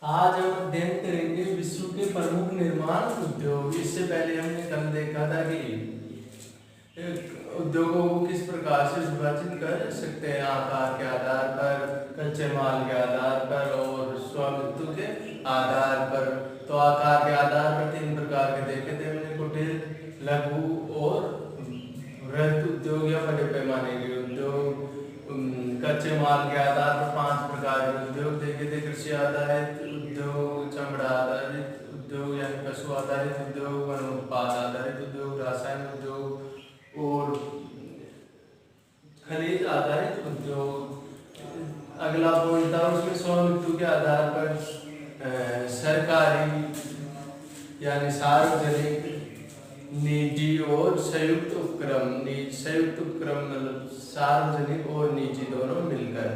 आज हम अध्ययन करेंगे विश्व के प्रमुख निर्माण उद्योग। इससे पहले हमने कल देखा था कि उद्योगों को किस प्रकार से विभाजित कर सकते हैं, आकार के आधार पर, कच्चे माल के आधार पर और स्वामित्व के आधार पर। तो आकार के आधार पर 3 प्रकार के देखे थे हमने, कुटीर, लघु और वृहत उद्योग या बड़े पैमाने के उद्योग। कच्चे माल के आधार पर 5 प्रकार के उद्योग देखे थे, कृषि आधारित उद्योग, चमड़ा आधारित उद्योग यानी पशु आधारित उद्योग, वन उत्पाद आधारित उद्योग, रासायन उद्योग और खनिज आधारित उद्योग। अगला पॉइंट था उसमें स्वामित्व के आधार पर सरकारी यानी सार्वजनिक, निजी और संयुक्त उपक्रम। संयुक्त उपक्रम मतलब सार्वजनिक और निजी दोनों मिलकर।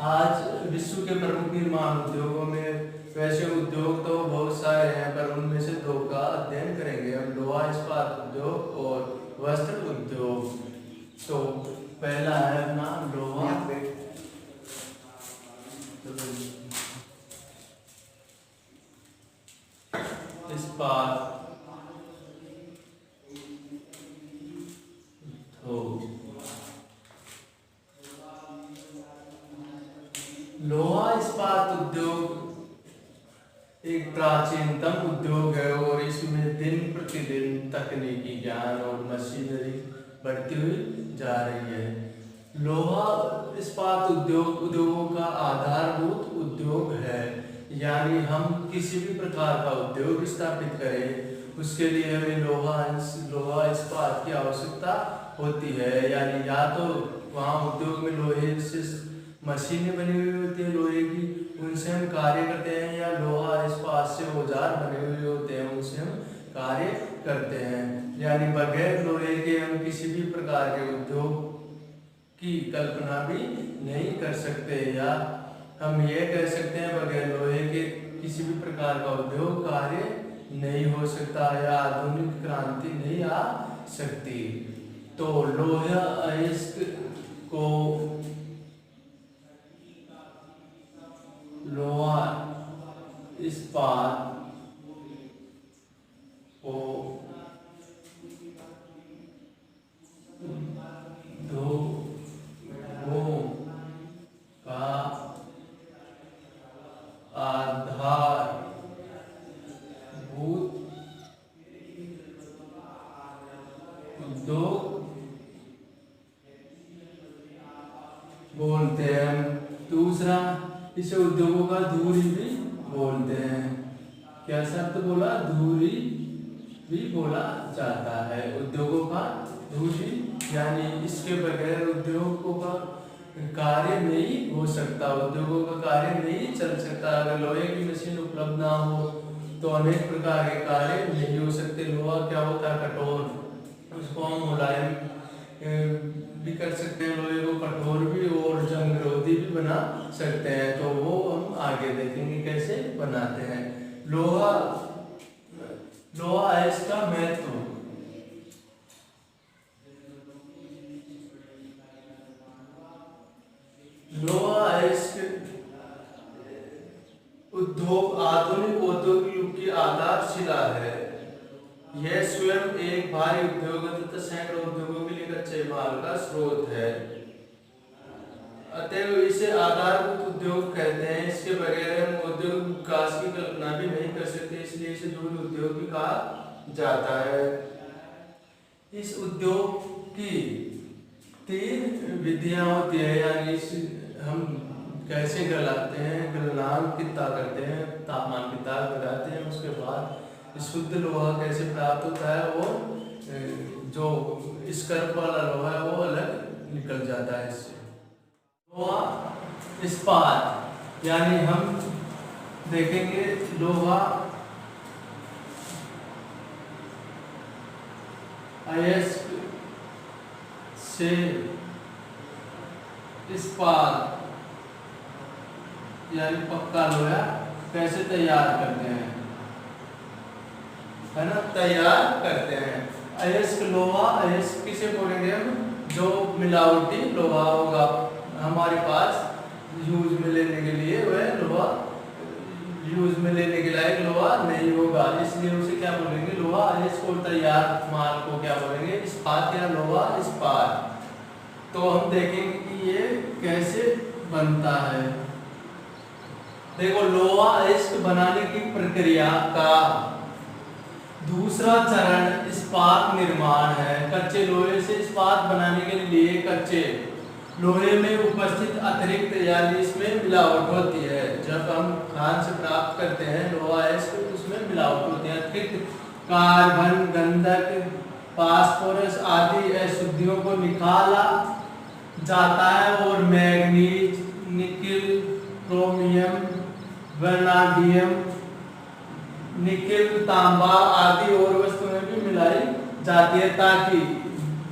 आज विश्व के प्रमुख निर्माण उद्योगों में वैसे उद्योग तो बहुत सारे हैं, पर उनमें से 2 का अध्ययन करेंगे हम, लोहा इस्पात उद्योग और वस्त्र उद्योग। तो पहला है अपना लोहा इस्पात। लोहा इस्पात उद्योग एक प्राचीनतम उद्योग है और इसमें दिन प्रतिदिन तकनीकी ज्ञान और मशीनरी बढ़ती हुई जा रही है। लोहा इस्पात उद्योगों का आधारभूत उद्योग है, यानी हम किसी भी प्रकार का उद्योग स्थापित करें उसके लिए हमें लोहा इस्पात की आवश्यकता होती है। यानी या तो वहाँ उद्योग में लोहे से मशीनें बनी हुई होती है लोहे की, उनसे हम कार्य करते हैं, या लोहा इस्पात से औजार बने हुए होते हैं उनसे हम कार्य करते हैं। यानी बगैर लोहे के हम किसी भी प्रकार के उद्योग की कल्पना भी नहीं कर सकते, या हम ये कह सकते हैं बगैर लोहे के किसी भी प्रकार का उद्योग कार्य नहीं हो सकता या आधुनिक क्रांति नहीं आ सकती। तो लोहा अयस्क को लोहा इस्पात को उद्योगों का आधारभूत उद्योग बोलते हैं। दूसरा, इसे उद्योगों का धुरी भी बोलते हैं। क्या शब्द बोला? धुरी भी बोला जाता है। उद्योगों का धुरी यानी इसके बगैर उद्योगों का कार्य नहीं हो सकता, उद्योगों का कार्य नहीं चल सकता। अगर लोहे की मशीन उपलब्ध ना हो तो अनेक प्रकार के कार्य नहीं हो सकते। लोहा क्या होता है? कठोर, उसको हम मुलायम भी कर सकते हैं, लोहे को कठोर भी और जंगरोधी भी बना सकते हैं। तो वो हम आगे देखेंगे कैसे बनाते हैं। लोहा है इसका महत्व। लोहा उद्योग आधुनिक औद्योगिक युग की आधारशिला है। यह स्वयं एक भारी उद्योग तथा सैकड़ों उद्योगों के लिए कच्चे माल का स्रोत है, अतएव इसे आधारभूत उद्योग कहते हैं। इसके बगैर हम औद्योगिक विकास की कल्पना भी नहीं कर सकते, इसलिए इसे धूल उद्योग भी कहा जाता है। इस उद्योग की 3 विधियां होती है, यानी हम कैसे गलाते हैं, गलनांक कितना करते हैं, तापमान कितना बढ़ाते हैं, उसके बाद शुद्ध लोहा कैसे प्राप्त होता है और जो स्क्रैप वाला लोहा है वो अलग निकल जाता है इससे। लोहा इस्पात यानी हम देखेंगे लोहा अयस्क से इस्पात यानी पक्का लोहा कैसे तैयार करते हैं, है ना, तैयार करते हैं। अयस्क लोहा, अयस्क किसे बोलेंगे हम? जो मिलावटी लोहा होगा हमारे पास यूज में लेने के लिए वह लोहा यूज में लेने के लायक लोहा नहीं होगा, इसलिए उसे क्या बोलेंगे, लोहा अयस्क। और तैयार माल को क्या बोलेंगे, इस्पात या लोहा इस्पात। तो हम देखेंगे कि ये कैसे बनता है। देखो, लोहा अयस्क बनाने की प्रक्रिया का दूसरा चरण इस्पात निर्माण है। कच्चे लोहे से इस्पात बनाने के लिए कच्चे लोहे में उपस्थित अतिरिक्त यानी इसमें मिलावट होती है। जब हम खान से प्राप्त करते हैं लोहा अयस्क, उसमें मिलावट होती है। अतिरिक्त कार्बन, गंधक, फास्फोरस आदि अशुद्धियों को निकाला जाता है और मैग्नीज, निकेल, क्रोमियम, वैनाडियम, निकेल, तांबा आदि और वस्तुएं भी मिलाई जाती है ताकि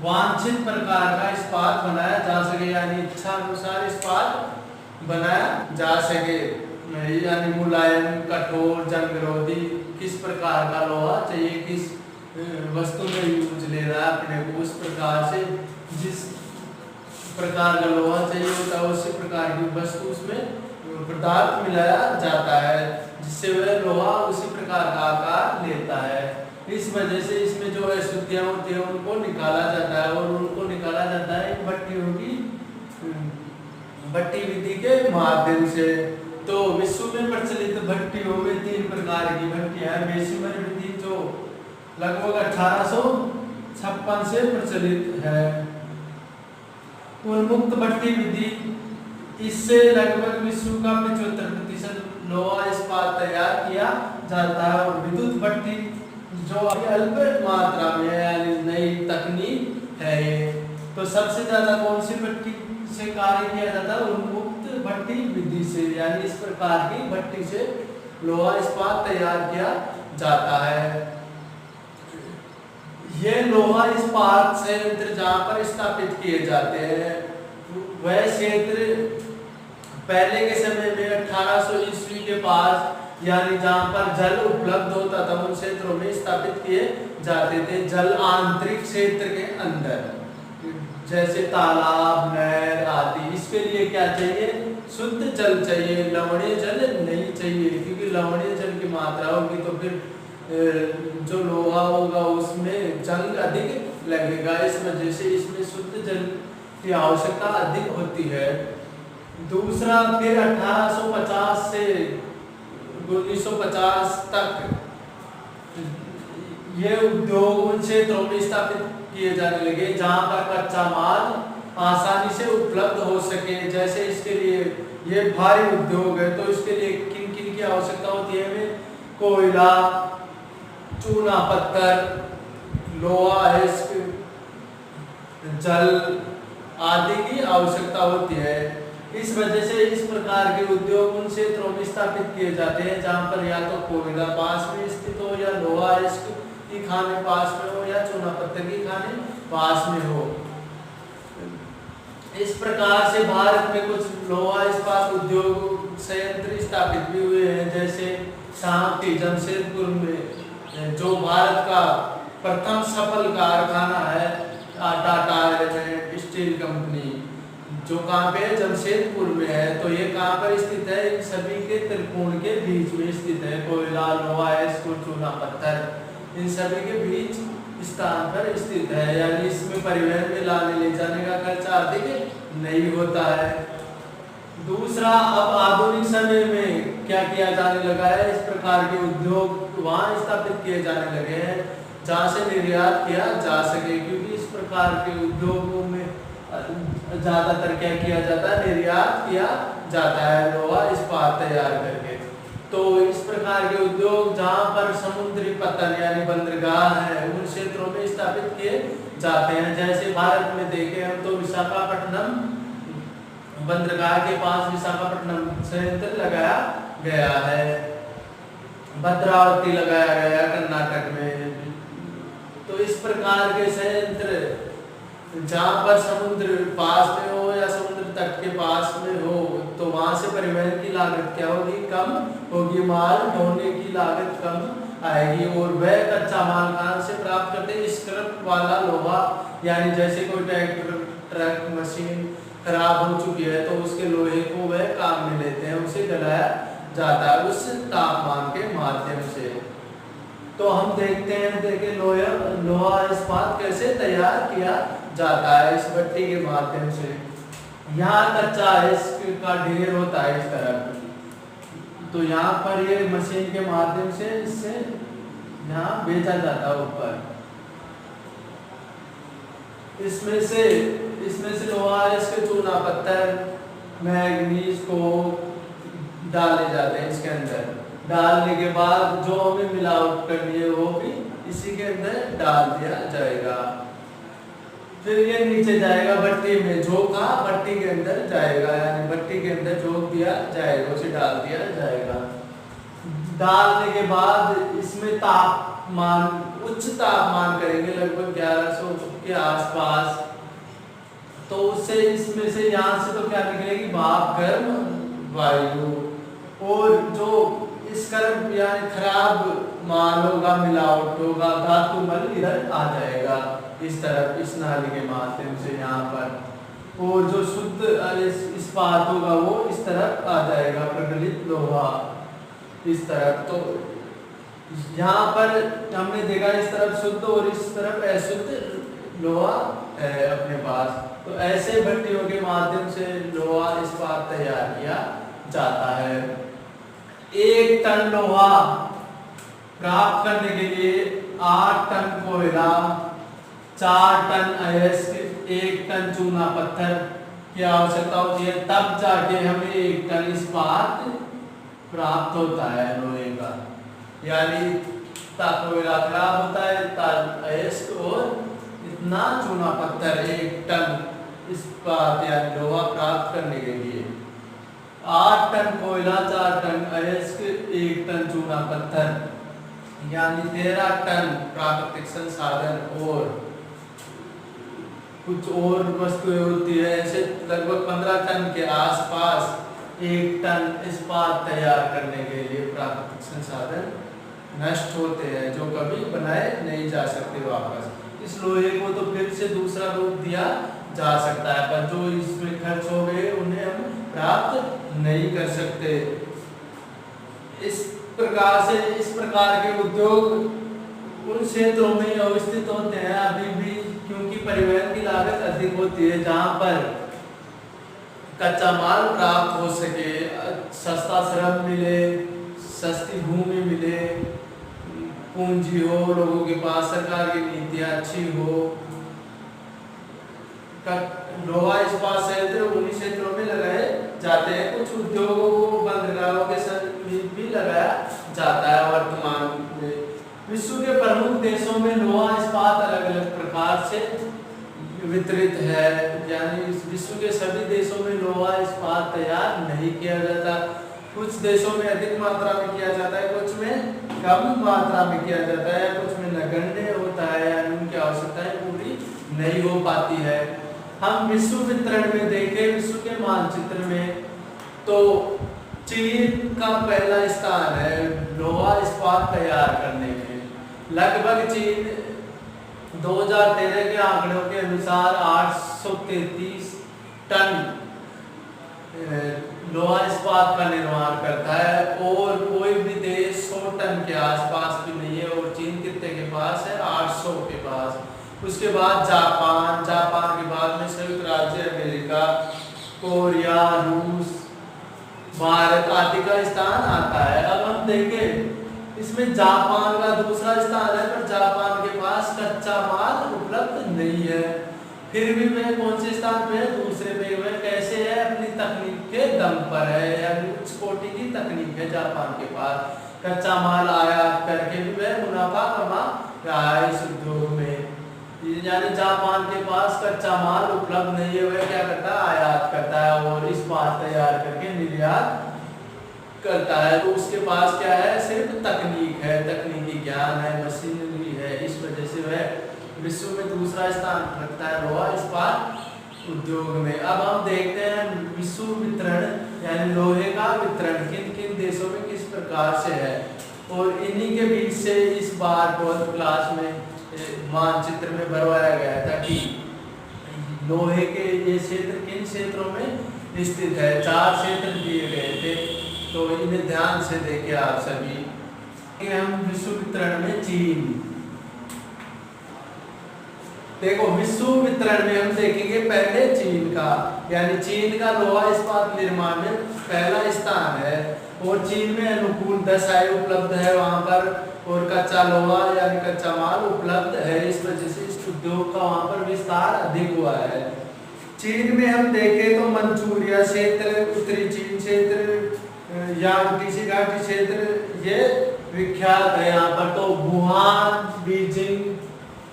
वांछित प्रकार का इस्पात बनाया जा सके, यानी इच्छा अनुसार इस्पात बनाया जा सके। यानी मुलायम, कठोर, जंग विरोधी, किस प्रकार का लोहा चाहिए, किस वस्तु में यूज ले रहा है अपने को, उस प्रकार से जिस प्रकार का लोहा चाहिए होता है उसी प्रकार की वस्तु उसमें पदार्थ मिलाया जाता है, जिससे वह लोहा उसी प्रकार का आकार लेता है। इस वजह से इसमें जो अशुद्धियां होती है उनको निकाला जाता है, और उनको निकाला जाता है भट्टियों की भट्टी विधि के माध्यम से। तो विश्व में प्रचलित भट्टियों में 3 प्रकार की भट्टियां हैं। बेसिमर विधि जो लगभग 1856 से प्रचलित है। उन्मुक्त भट्टी विधि, इससे लगभग विश्व का 75% लोहा इस्पात तैयार किया जाता है। और विद्युत भट्टी जो अल्प मात्रा में है, यानी नई तकनीक है ये। तो सबसे ज्यादा कौन सी भट्टी से कार्य किया जाता है, उन्मुक्त भट्टी विधि से, यानी इस प्रकार की भट्टी से लोहा इस्पात तैयार किया जाता है। ये लोहा इस्पात संयंत्र जहाँ पर स्थापित किए जाते हैं वह क्षेत्र पहले के समय में 1800 ईस्वी के पास, यानी जहाँ पर जल उपलब्ध होता था उन क्षेत्रों में स्थापित किए जाते थे। जल आंतरिक क्षेत्र के अंदर, जैसे तालाब, नहर आदि। इसके लिए क्या चाहिए, शुद्ध जल चाहिए, लवणीय जल नहीं चाहिए, क्योंकि लवणीय जल की मात्रा होगी तो फिर जो लोहा होगा उसमें जंग अधिक लगेगा। इस वजह से इसमें शुद्ध जल की आवश्यकता अधिक होती है। दूसरा, फिर 1850 से 1950 तक ये उद्योग उन क्षेत्रों में स्थापित किए जाने लगे जहां पर कच्चा माल आसानी से उपलब्ध हो सके। जैसे इसके लिए ये भारी उद्योग है, तो इसके लिए किन किन की आवश्यकता होती है हमें, कोयला, चूना पत्थर, लोहा अयस्क, जल आदि की आवश्यकता होती है। इस वजह से इस प्रकार के उद्योग उन क्षेत्रों में स्थापित किए जाते हैं जहां पर या तो कोयला पास में स्थित हो, या लोहा अयस्क की खाने पास में हो, या चूना पत्थर की खाने पास में हो। इस प्रकार से भारत में कुछ लोहा इस्पात उद्योग संयंत्र स्थापित भी हुए हैं, जैसे शांति जमशेदपुर में जो भारत का प्रथम सफल कारखाना है टाटा एलिमेंट स्टील कंपनी, जो कहाँ पे है, जमशेदपुर में है। तो ये कहाँ पर स्थित है, इन सभी के त्रिकोण के बीच में स्थित है। कोयला, लोहा अयस्क, चूना पत्थर इन सभी के बीच स्थान पर स्थित है, यानी इसमें परिवहन में लाने ले जाने का खर्चा अधिक नहीं होता है। दूसरा, अब आधुनिक समय में क्या किया जाने लगा है, इस प्रकार के उद्योग वहाँ स्थापित किए जाने लगे हैं जहाँ से निर्यात किया जा सके, क्योंकि इस प्रकार के उद्योगों में ज्यादातर क्या किया जाता है, निर्यात किया जाता है लोहा इस्पात तैयार करके। तो इस प्रकार के उद्योग जहाँ पर समुद्री पतन यानी बंदरगाह है उन क्षेत्रों में स्थापित किए जाते हैं। जैसे भारत में देखें हम तो विशाखापट्टनम बंदरगाह के पास विशाखापट्टनम संयंत्र लगाया गया है, भद्रावती लगाया गया कर्नाटक में। तो इस प्रकार के संयंत्र जहाँ पर समुद्र पास में हो या समुद्र तट के पास में हो, तो वहां से परिवहन की लागत क्या होगी, कम होगी, माल ढोने की लागत कम आएगी। और वह कच्चा माल कहाँ से प्राप्त करते हैं, स्क्रैप वाला लोहा, यानी जैसे कोई ट्रैक्टर, ट्रक, मशीन खराब हो चुकी है तो उसके लोहे को वह काम में लेते हैं, उसे गलाया जाता है उस तापमान के माध्यम से। तो हम देखते हैं, देखिए लोहा इस्पात कैसे तैयार किया जाता है इस भट्टी के माध्यम से। यहाँ कच्चा इसका ढेर होता है इस तरह, तो यहाँ पर ये मशीन के माध्यम से इससे यहाँ भेजा जाता है ऊपर। इसमें से लोहा इसके चूना पत्थर मैग्नीज को डाले जाते हैं इसके अंदर। डालने के बाद जो हमें मिलावट करनी है वो भी इसी के अंदर डाल दिया जाएगा। फिर ये नीचे जाएगा भट्टी में, झोंका भट्टी के अंदर जाएगा, यानी भट्टी के अंदर झोंक दिया जाएगा, उसे डाल दिया जाएगा। डालने के बाद इसमें तापमान, उच्च तापमान करेंगे लगभग 1100 के आसपास। तो उससे इसमें से यहाँ से तो क्या निकलेगी, भाप गर्म वायु, और जो इस गर्म यानी खराब माल होगा, मिलावट होगा, धातु मल इधर आ जाएगा इस तरफ, इस नाली के माध्यम से यहाँ पर। और जो शुद्ध इस्पात होगा वो इस तरफ आ जाएगा, प्रगलित लोहा इस तरफ। तो यहाँ पर हमने देखा इस तरफ शुद्ध और इस तरफ अशुद्ध लोहा है अपने पास। तो ऐसे भट्टियों के माध्यम से लोहा इस्पात तैयार किया जाता है। 1 टन लोहा प्राप्त करने के लिए 8 टन कोयला, 4 टन अयस्क, 1 टन चूना पत्थर की आवश्यकता होती है, तब जाके हमें 1 टन इस्पात प्राप्त होता है लोहे का। यानी कोयला खराब होता है, अयस्क और इतना चूना पत्थर 1 टन इस्पात यानी लोहा प्राप्त करने के लिए 8 टन कोयला, 4 टन अयस्क, 1 टन चूना पत्थर, यानी 13 टन प्राकृतिक संसाधन और कुछ और वस्तुएं होती है। ऐसे लगभग 15 टन के आसपास 1 टन इस्पात तैयार करने के लिए प्राकृतिक संसाधन नष्ट होते हैं, जो कभी बनाए नहीं जा सकते वापस। इस लोहे को तो फिर से दूसरा रूप दिया जा सकता है, पर जो इसमें खर्च हो गए उन्हें हम प्राप्त नहीं कर सकते। इस प्रकार के उद्योग उन क्षेत्रों में अवस्थित होते हैं अभी भी, क्योंकि परिवहन की लागत अधिक होती है, जहाँ पर कच्चा माल प्राप्त हो सके, सस्ता श्रम मिले, सस्ती भूमि मिले, पूंजी हो लोगों के पास, सरकार की नीतियाँ अच्छी हो। लोहा इस्पात संयंत्र उन्हीं क्षेत्रों में लगाए जाते हैं। कुछ उद्योगों को बंदरगाहों के समीप भी लगाया जाता है वर्तमान में। विश्व के प्रमुख देशों में लोहा इस्पात अलग अलग प्रकार से वितरित है, यानी विश्व के सभी देशों में लोहा इस्पात तैयार नहीं किया जाता। कुछ देशों में अधिक मात्रा में किया जाता है, कुछ में कम मात्रा में किया जाता है, कुछ में नगण्य होता है, यानी उनकी आवश्यकताएं पूरी नहीं हो पाती है। हम विश्व वितरण में देखें, विश्व के मानचित्र में, तो चीन का पहला स्थान है लोहा इस्पात तैयार करने में। लगभग चीन 2013 के आंकड़ों के अनुसार 833 टन लोहा इस्पात का निर्माण करता है, और कोई भी देश 100 टन के आसपास भी नहीं है, और चीन कितने के पास है, 800 के पास। उसके बाद जापान के बाद में संयुक्त राज्य अमेरिका, कोरिया, रूस, भारत आदि का स्थान आता है। अब हम देखें इसमें जापान का दूसरा स्थान है, पर जापान के पास कच्चा माल उपलब्ध नहीं है, फिर भी वह कौन से स्थान पे है, दूसरे पे। वह कैसे है, अपनी तकनीक के दम पर है, यानी उच्च कोटि की तकनीक है जापान के पास। कच्चा माल आयात करके भी वह मुनाफा कमा रहा है इस उद्योग में। यानी जापान के पास कच्चा माल उपलब्ध नहीं है, वह क्या करता है, आयात करता है और इस्पात तैयार करके निर्यात करता है। तो उसके पास क्या है, सिर्फ तकनीक है, तकनीकी ज्ञान है, मशीनरी है। इस वजह से वह विश्व में दूसरा स्थान रखता है लोहा इस्पात उद्योग में। अब हम देखते हैं विश्व वितरण, यानी लोहे का वितरण किन किन देशों में किस प्रकार से है, और इन्हीं के बीच से इस बार 12th क्लास में मानचित्र में भरवाया गया था कि लोहे के ये क्षेत्र किन क्षेत्रों में स्थित है। 4 क्षेत्र दिए गए थे, तो इन्हें ध्यान से देखिए आप सभी। हम विश्व वितरण में चीन, देखो विश्व वितरण में हम देखेंगे पहले चीन का, यानी चीन का लोहा इस्पात निर्माण में पहला स्थान है और चीन में अनुकूल दशाएं उपलब्ध है वहां पर, और कच्चा लोहा यानी कच्चा माल उपलब्ध है। इस वजह से इस उद्योग का वहां पर विस्तार अधिक हुआ है। चीन में हम देखें तो मंचूरिया क्षेत्र, उत्तरी चीन क्षेत्र, यांगत्से घाटी क्षेत्र ये विख्यात है यहाँ पर। तो वुहान, बीजिंग,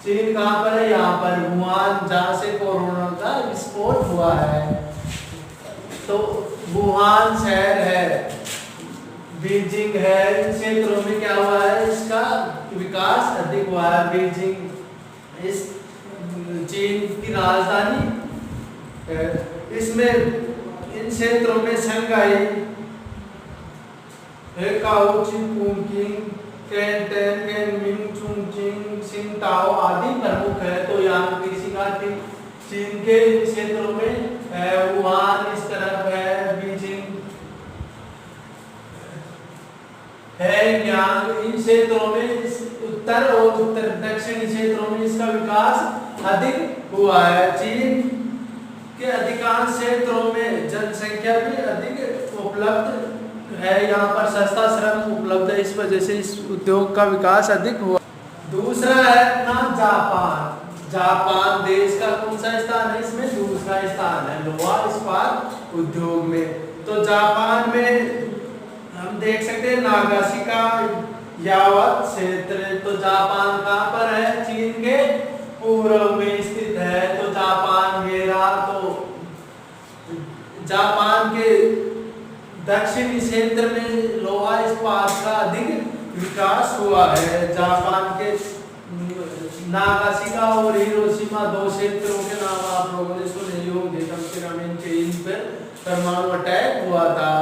चीन कहाँ पर है? यहाँ पर वुहान, जहाँ से कोरोना का विस्फोट हुआ है। तो वुहान शहर है, बीजिंग है, इन क्षेत्रों में क्या हुआ है? इसका विकास अधिक हुआ है। बीजिंग इस चीन की राजधानी, इसमें इन क्षेत्रों में शंघाई, काओचिंग, कैंटन, कैनमिंग, चुंगजिंग, सिंगताओ आदि प्रमुख है। तो यहाँ किसी का चीन के क्षेत्रों में वुहान इस तरफ है, बीजिंग है, यांग, इन क्षेत्रों में इस उत्तर और उत्तर दक्षिणी क्षेत्रों में इसका विकास अधिक हुआ है। चीन के अधिकांश क्षेत्रों में जनसंख्या भी अधिक उपलब्ध है, यहाँ पर सस्ता श्रम उपलब्ध है, इस वजह से इस उद्योग का विकास अधिक हुआ। दूसरा है अपना जापान। जापान देश का कौन सा स्थान है? इसमें दूसरा स्थान है लोहा इस्पात उद्योग में। तो जापान में हम देख सकते हैं नागासाकी यावत क्षेत्र। तो जापान कहाँ पर है? चीन के पूर्व में स्थित है। तो जापान घेरा, तो जापान के दक्षिणी क्षेत्र में लोहा इस्पात का अधिक विकास हुआ है। जापान के नागासाकी और हिरोशिमा दो क्षेत्रों के नाम आप लोगों ने सुने ही होंगे, कम से कम इन पर परमाणु अटैक हुआ था।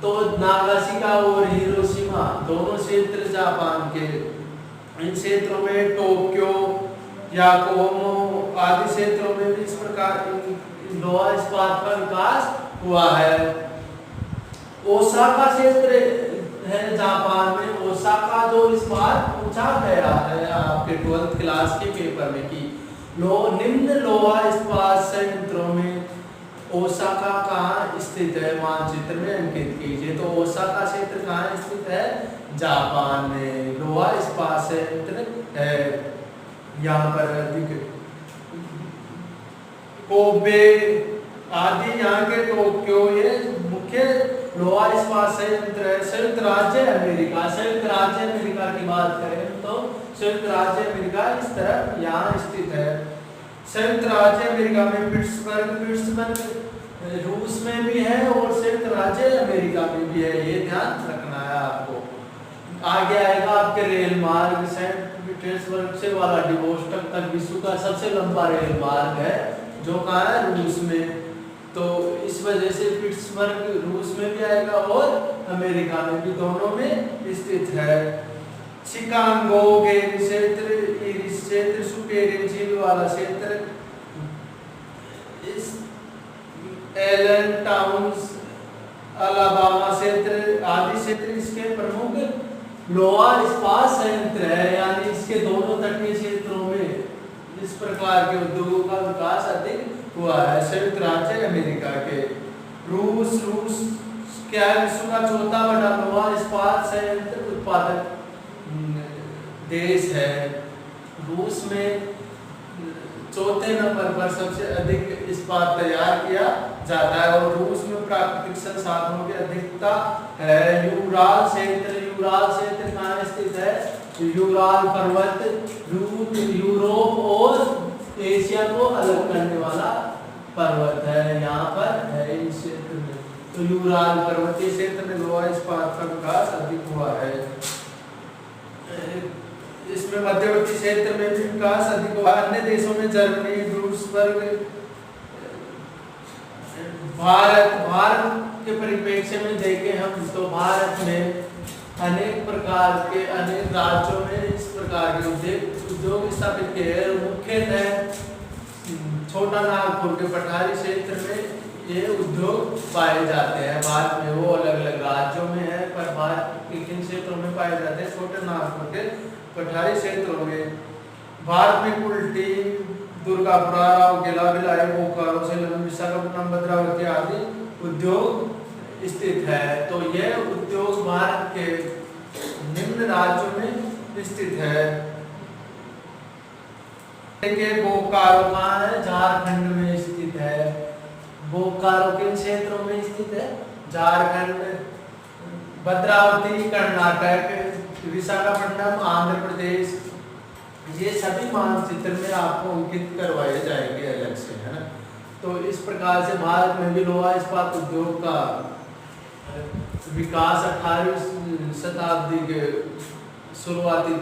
तो नागासाकी और हिरोशिमा दोनों क्षेत्र जापान के, इन क्षेत्रों में टोक्यो, याकोहामा आदि क्षेत्रों में भी इस प्रकार लोहा इस्पात का विकास हुआ है। ओसाका क्षेत्र है जापान में। ओसाका जो इस्पात पूछा गया है आपके 12th क्लास के पेपर में कि निम्न लोहा इस्पात संयंत्रों में ओसाका कहाँ स्थित है? मानचित्र में अंकित कीजिए। तो ओसाका क्षेत्र कहाँ स्थित है? जापान में लोहा इस्पात संयंत्र है। यहाँ पर अधिक कोबे आदि, यहाँ के टोक्यो, ये मुख्य लोहा इस्पात संयंत्र है। संयुक्त राज्य अमेरिका, संयुक्त राज्य अमेरिका की बात करें तो संयुक्त राज्य अमेरिका इस तरफ यहाँ स्थित है। संयुक्त राज्य अमेरिका में पिट्सबर्ग रूस में भी है और संयुक्त राज्य अमेरिका में भी है, ये ध्यान रखना है आपको। आगे आएगा आपके रेल मार्ग, सेंट पीटर्सबर्ग से व्लादिवोस्टोक तक विश्व का सबसे लंबा रेल मार्ग है, जो कहाँ है? रूस में। तो इस वजह से पिट्सबर्ग रूस में भी आएगा और अमेरिका में भी, दोनों में स्थित है। शिकागो गेल क्षेत्र, इरिस क्षेत्र, सुपेरियन झील वाला क्षेत्र, इस एलन टाउन्स, अलाबामा क्षेत्र आदि क्षेत्र इसके प्रमुख लोहा इस्पात संयंत्र है। यानी इसके दोनों तटीय क्षेत्रों में इस प्रकार के उद्योगों का विकास अधिक हुआ है। संयुक्त राज्य अमेरिका के रूस क्या है? विश्व का चौथा बड़ा लोहा इस्पात संयंत्र उत्पादक देश है। रूस में चौथे नंबर पर सबसे अधिक इस्पात तैयार किया जाता है और रूस में प्राकृतिक संसाधनों की अधिकता है। यूराल क्षेत्र कहाँ स्थित है? यूराल पर्वत यूरोप और एशिया को अलग करने वाला पर्वत है, यहाँ पर है इस क्षेत्र में। तो यूराल पर्वतीय क्षेत्र में लोहा इस्पात का विकास अधिक हुआ है। इसमें मध्यवर्ती क्षेत्र में भी विकास अधिक हुआ। अन्य देशों में जर्मनी, डूसबर्ग, भारत के परिप्रेक्ष्य में देखें हम तो भारत में अनेक प्रकार के अनेक राज्यों में इस प्रकार के उद्योग स्थापित किए हैं। मुख्यतः छोटा नागपुर के पठारी क्षेत्र में ये उद्योग पाए जाते हैं। भारत में वो अलग अलग राज्यों में है, पर भारत के किन क्षेत्रों में पाए जाते हैं? छोटे नागपुर के पठारी क्षेत्रों में। भारत में कुल टीम दुर्गापुरा, राउरकेला, भिलाई, बोकारो, सेलम, विशाखापट्टनम, भद्रावती आदि उद्योग स्थित है। तो यह उद्योग भारत के निम्न राज्यों में स्थित है। बोकारो कहाँ है? झारखंड में स्थित है। बोकारो किन क्षेत्रों में स्थित है? झारखंड में। भद्रावती कर्नाटक, विशाखापट्टनम आंध्र प्रदेश। ये सभी मानचित्र में आपको अंकित करवाए जाएंगे अलग से, है ना। तो इस प्रकार से भारत में भी लोहा इस्पात उद्योग का विकास 18वीं शताब्दी के शुरुआती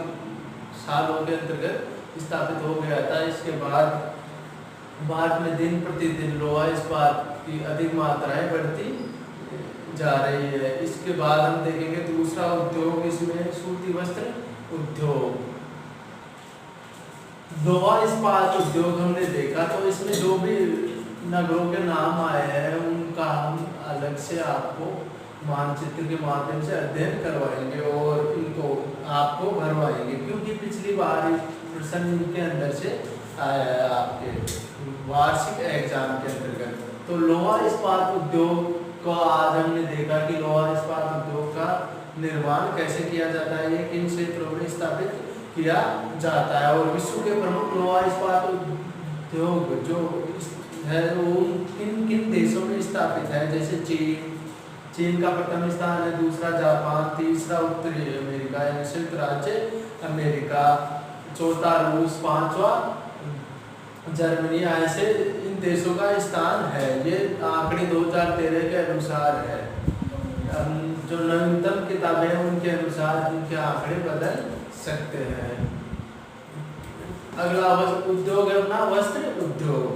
सालों के अंतर्गत स्थापित हो गया था। इसके बाद भारत में दिन प्रतिदिन लोहा इस्पात की अधिक मात्राएं बढ़ती जा रही है। इसके बाद हम देखेंगे दूसरा उद्योग, इसमें सूती वस्त्र उद्योग। लोहा इस्पात उद्योग हमने देखा, तो इसमें जो भी नगरों के नाम आए हैं उनका हम अलग से आपको मानचित्र के माध्यम से अध्ययन करवाएंगे और इनको आपको भरवाएंगे, क्योंकि पिछली बार प्रश्न इनके अंदर से आया है आपके वार्षिक एग्जाम के अंतर्गत। तो लोहा इस्पात उद्योग को आज हमने देखा कि लोहा इस्पात उद्योग का निर्माण कैसे किया जाता है, ये किन क्षेत्रों में स्थापित किया जाता है, और विश्व के प्रमुख लोहा इस्पात उद्योग जो है वो किन किन देशों में स्थापित है। जैसे चीन का प्रथम स्थान है, दूसरा जापान, तीसरा उत्तरी अमेरिका यानी संयुक्त राज्य अमेरिका, चौथा रूस, पांचवा जर्मनी। ऐसे इन देशों का स्थान है। ये आंकड़े 2013 के अनुसार है। जो नवीनतम किताबें हैं उनके अनुसार इनके आंकड़े बदल सकते हैं। अगला उद्योग है अपना वस्त्र उद्योग।